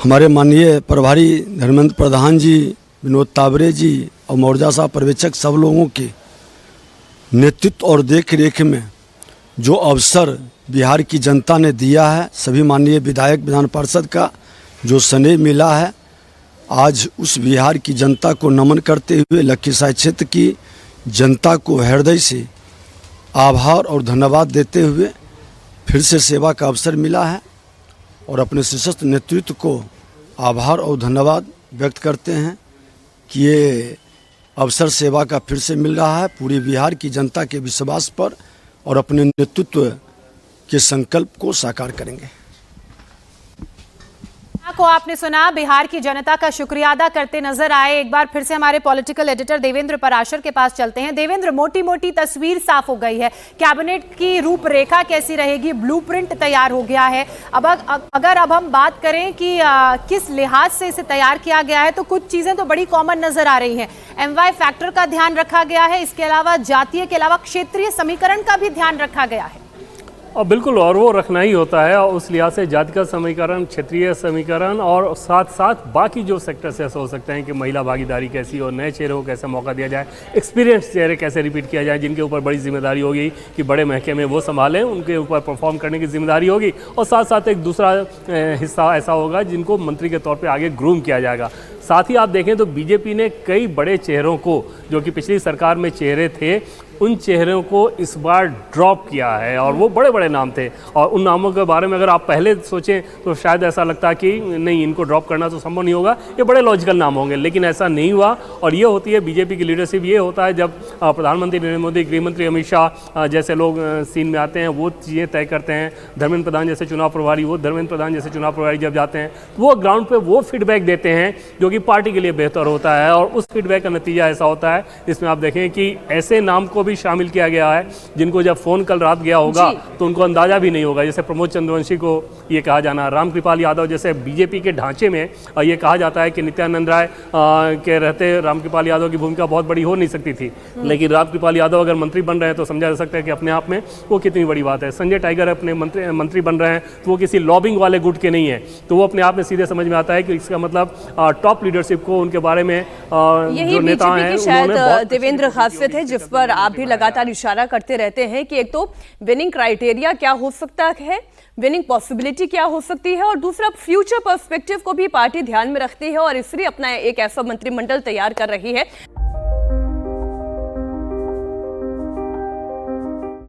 हमारे माननीय प्रभारी धर्मेंद्र प्रधान जी, विनोद तावरे जी और मौर्जा साहब पर्यवेक्षक सब लोगों के नेतृत्व और देख रेख में जो अवसर बिहार की जनता ने दिया है, सभी माननीय विधायक विधान पार्षद का जो स्नेह मिला है, आज उस बिहार की जनता को नमन करते हुए लखीसराय क्षेत्र की जनता को हृदय से आभार और धन्यवाद देते हुए फिर से सेवा का अवसर मिला है और अपने सशक्त नेतृत्व को आभार और धन्यवाद व्यक्त करते हैं कि ये अवसर सेवा का फिर से मिल रहा है पूरी बिहार की जनता के विश्वास पर और अपने नेतृत्व के संकल्प को साकार करेंगे। को आपने सुना, बिहार की जनता का शुक्रिया अदा करते नजर आए। एक बार फिर से हमारे पॉलिटिकल एडिटर देवेंद्र पराशर के पास चलते हैं। देवेंद्र, मोटी मोटी तस्वीर साफ हो गई है, कैबिनेट की रूपरेखा कैसी रहेगी, ब्लूप्रिंट तैयार हो गया है। अगर हम बात करें कि किस लिहाज से इसे तैयार किया गया है, तो कुछ चीजें तो बड़ी कॉमन नजर आ रही हैं। MY फैक्टर का ध्यान रखा गया है, इसके अलावा जातीय के अलावा क्षेत्रीय समीकरण का भी ध्यान रखा गया है। और बिल्कुल, और वो रखना ही होता है। और उस लिहाज से जाति का समीकरण, क्षेत्रीय समीकरण और साथ साथ बाकी जो सेक्टर्स ऐसे हो सकते हैं कि महिला भागीदारी कैसी हो, नए चेहरों को कैसे मौका दिया जाए, एक्सपीरियंस चेहरे कैसे रिपीट किया जाए, जिनके ऊपर बड़ी जिम्मेदारी होगी कि बड़े महकमे वो संभालें, उनके ऊपर परफॉर्म करने की जिम्मेदारी होगी। और साथ साथ एक दूसरा हिस्सा ऐसा होगा जिनको मंत्री के तौर पर आगे ग्रूम किया जाएगा। साथ ही आप देखें तो बीजेपी ने कई बड़े चेहरों को, जो कि पिछली सरकार में चेहरे थे, उन चेहरों को इस बार ड्रॉप किया है और वो बड़े बड़े नाम थे। और उन नामों के बारे में अगर आप पहले सोचें तो शायद ऐसा लगता कि नहीं, इनको ड्रॉप करना तो संभव नहीं होगा, ये बड़े लॉजिकल नाम होंगे, लेकिन ऐसा नहीं हुआ। और ये होती है बीजेपी की लीडरशिप, ये होता है जब प्रधानमंत्री नरेंद्र मोदी, गृहमंत्री अमित शाह जैसे लोग सीन में आते हैं, वो चीज़ें तय करते हैं। धर्मेंद्र प्रधान जैसे चुनाव प्रभारी, चुनाव प्रभारी जब जाते हैं तो वो ग्राउंड पर वो फीडबैक देते हैं जो कि पार्टी के लिए बेहतर होता है। और उस फीडबैक का नतीजा ऐसा होता है, इसमें आप देखें कि ऐसे नाम को भी शामिल किया गया है जिनको जब फोन कल रात गया होगा तो उनको अंदाजा भी नहीं होगा। जैसे प्रमोद चंद्रवंशी को ये कहा जाना, रामकृपाल यादव जैसे बीजेपी के ढांचे में ये कहा जाता है कि नित्यानंद राय के रहते रामकृपाल यादव की भूमिका बहुत बड़ी हो नहीं सकती थी, लेकिन रामकृपाल यादव अगर मंत्री बन रहे हैं तो समझा जा सकता है कि अपने आप में वो कितनी बड़ी बात है। संजय टाइगर अपने मंत्री बन रहे हैं तो वो किसी लॉबिंग वाले गुट के नहीं है, तो वो अपने आप में सीधे समझ में आता है कि इसका मतलब टॉप लीडरशिप को, उनके बारे में यही बीजेपी की शायद देवेंद्र खासियत है जिस पर आप भी लगातार इशारा करते रहते हैं कि एक तो विनिंग क्राइटेरिया क्या हो सकता है, विनिंग पॉसिबिलिटी क्या हो सकती है, और दूसरा फ्यूचर पर्सपेक्टिव को भी पार्टी ध्यान में रखती है और इसलिए अपना एक ऐसा मंत्रिमंडल तैयार कर रही है